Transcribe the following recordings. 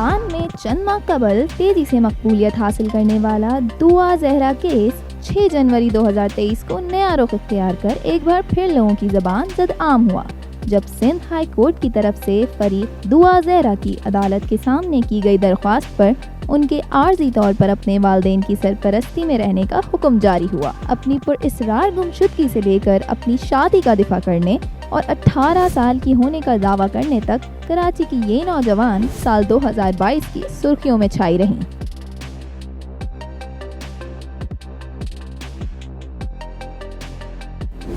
پاکستان میں چند ماہ قبل تیزی سے مقبولیت حاصل کرنے والا دعا زہرا کیس 6 جنوری 2023 کو نیا رخ اختیار کر ایک بار پھر لوگوں کی زبان زد عام ہوا، جب سندھ ہائی کورٹ کی طرف سے فریق دعا زہرا کی عدالت کے سامنے کی گئی درخواست پر ان کے عارضی طور پر اپنے والدین کی سرپرستی میں رہنے کا حکم جاری ہوا۔ اپنی پراسرار گمشدگی سے لے کر اپنی شادی کا دفاع کرنے اور 18 سال کی ہونے کا دعویٰ کرنے تک کراچی کی یہ نوجوان سال 2022 کی سرخیوں میں چھائی رہیں۔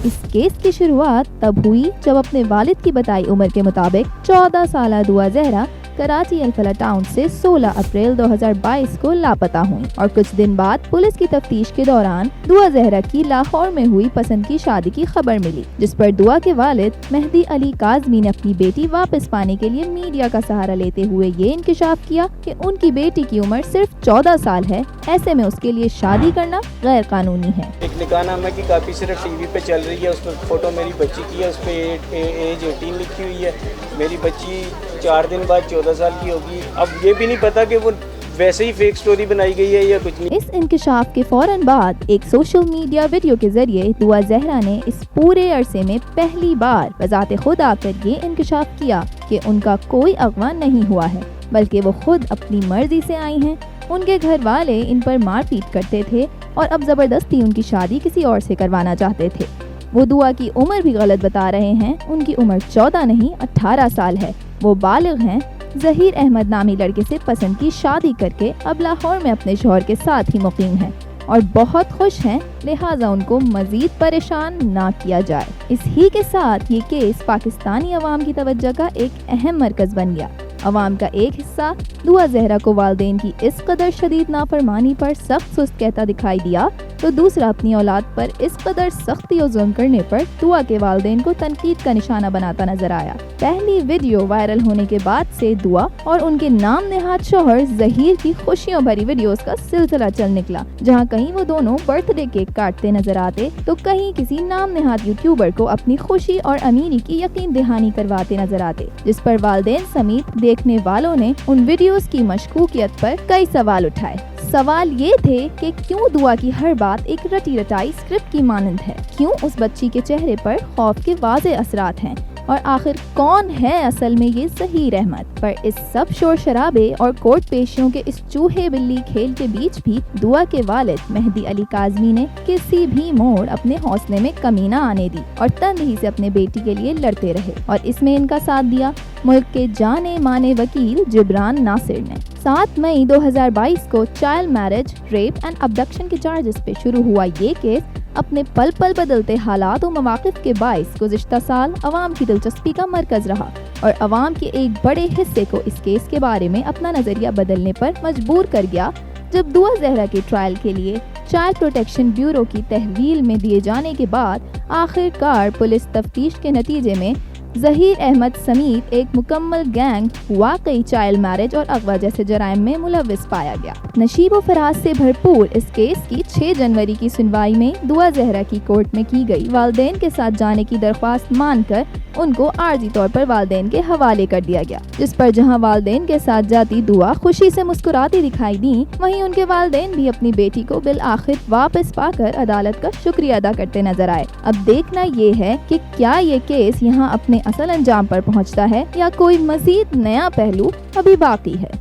اس کیس کی شروعات تب ہوئی جب اپنے والد کی بتائی عمر کے مطابق 14 سالہ دعا زہرا کراچی الفلا ٹاؤن سے 16 اپریل 2022 کو لاپتہ ہوئیں اور کچھ دن بعد پولیس کی تفتیش کے دوران دعا زہرا کی لاہور میں ہوئی پسند کی شادی کی خبر ملی، جس پر دعا کے والد مہدی علی کاظمی نے اپنی بیٹی واپس پانے کے لیے میڈیا کا سہارا لیتے ہوئے یہ انکشاف کیا کہ ان کی بیٹی کی عمر صرف 14 سال ہے، ایسے میں اس کے لیے شادی کرنا غیر قانونی ہے۔ ایک نکاح نامہ کی کاپی صرف ٹی وی پہ چل رہی ہے، اس پر فوٹو میری بچی کی ہے، اس پہ ایج 18 لکھی ہوئی ہے۔ میری بچی 4 دن بعد 14 سال کی ہوگی۔ اب یہ بھی نہیں پتا کہ وہ ویسے ہی فیک سٹوری بنائی گئی ہے یا کچھ نہیں۔ اس انکشاف کے فوراً بعد ایک سوشل میڈیا ویڈیو کے ذریعے دعا زہرا نے اس پورے عرصے میں پہلی بار بذات خود آ کر یہ انکشاف کیا کہ ان کا کوئی اغوا نہیں ہوا ہے، بلکہ وہ خود اپنی مرضی سے آئی ہیں۔ ان کے گھر والے ان پر مار پیٹ کرتے تھے اور اب زبردستی ان کی شادی کسی اور سے کروانا چاہتے تھے۔ وہ دعا کی عمر بھی غلط بتا رہے ہیں، ان کی عمر 14 نہیں 18 سال ہے۔ وہ بالغ ہیں، ظہیر احمد نامی لڑکے سے پسند کی شادی کر کے اب لاہور میں اپنے شوہر کے ساتھ ہی مقیم ہیں اور بہت خوش ہیں، لہٰذا ان کو مزید پریشان نہ کیا جائے۔ اس ہی کے ساتھ یہ کیس پاکستانی عوام کی توجہ کا ایک اہم مرکز بن گیا۔ عوام کا ایک حصہ دعا زہرا کو والدین کی اس قدر شدید نافرمانی پر سخت سست کہتا دکھائی دیا، تو دوسرا اپنی اولاد پر اس قدر سختی و ظلم کرنے پر دعا کے والدین کو تنقید کا نشانہ بناتا نظر آیا۔ پہلی ویڈیو وائرل ہونے کے بعد سے دعا اور ان کے نام نہاد شوہر ظہیر کی خوشیوں بھری ویڈیوز کا سلسلہ چل نکلا، جہاں کہیں وہ دونوں برتھ ڈے کیک کاٹتے نظر آتے تو کہیں کسی نام نہاد یوٹیوبر کو اپنی خوشی اور امیری کی یقین دہانی کرواتے نظر آتے، جس پر والدین سمیت دیکھنے والوں نے ان ویڈیوز کی مشکوکیت پر کئی سوال اٹھائے۔ سوال یہ تھے کہ کیوں دعا کی ہر بات ایک رٹی رٹائی اسکرپٹ کی مانند ہے، کیوں اس بچی کے چہرے پر خوف کے واضح اثرات ہیں، اور آخر کون ہے اصل میں یہ ظہیر احمد؟ پر اس سب شور شرابے اور کورٹ پیشیوں کے اس چوہے بلی کھیل کے بیچ بھی دعا کے والد مہدی علی کاظمی نے کسی بھی موڑ اپنے حوصلے میں کمی نہ آنے دی اور تندہی سے اپنے بیٹی کے لیے لڑتے رہے، اور اس میں ان کا ساتھ دیا ملک کے جانے مانے وکیل جبران ناصر نے۔ 7 مئی 2022 کو child marriage, rape and abduction کے چارجز پہ شروع ہوا یہ کیس اپنے پل پل بدلتے حالات و مواقف کے باعث گزشتہ سال عوام کی دلچسپی کا مرکز رہا اور عوام کے ایک بڑے حصے کو اس کیس کے بارے میں اپنا نظریہ بدلنے پر مجبور کر گیا، جب دعا زہرا کے ٹرائل کے لیے چائلڈ پروٹیکشن بیورو کی تحویل میں دیے جانے کے بعد آخر کار پولیس تفتیش کے نتیجے میں ظہیر احمد سمیت ایک مکمل گینگ واقعی چائلڈ میرج اور اغوا جیسے جرائم میں ملوث پایا گیا۔ نشیب و فراز سے بھرپور اس کیس کی 6 جنوری کی سنوائی میں دعا زہرا کی کورٹ میں کی گئی والدین کے ساتھ جانے کی درخواست مان کر ان کو عارضی طور پر والدین کے حوالے کر دیا گیا، جس پر جہاں والدین کے ساتھ جاتی دعا خوشی سے مسکراتی دکھائی دیں، وہیں ان کے والدین بھی اپنی بیٹی کو بالآخر واپس پا کر عدالت کا شکریہ ادا کرتے نظر آئے۔ اب دیکھنا یہ ہے کہ کیا یہ کیس یہاں اپنے اصل انجام پر پہنچتا ہے یا کوئی مزید نیا پہلو ابھی باقی ہے۔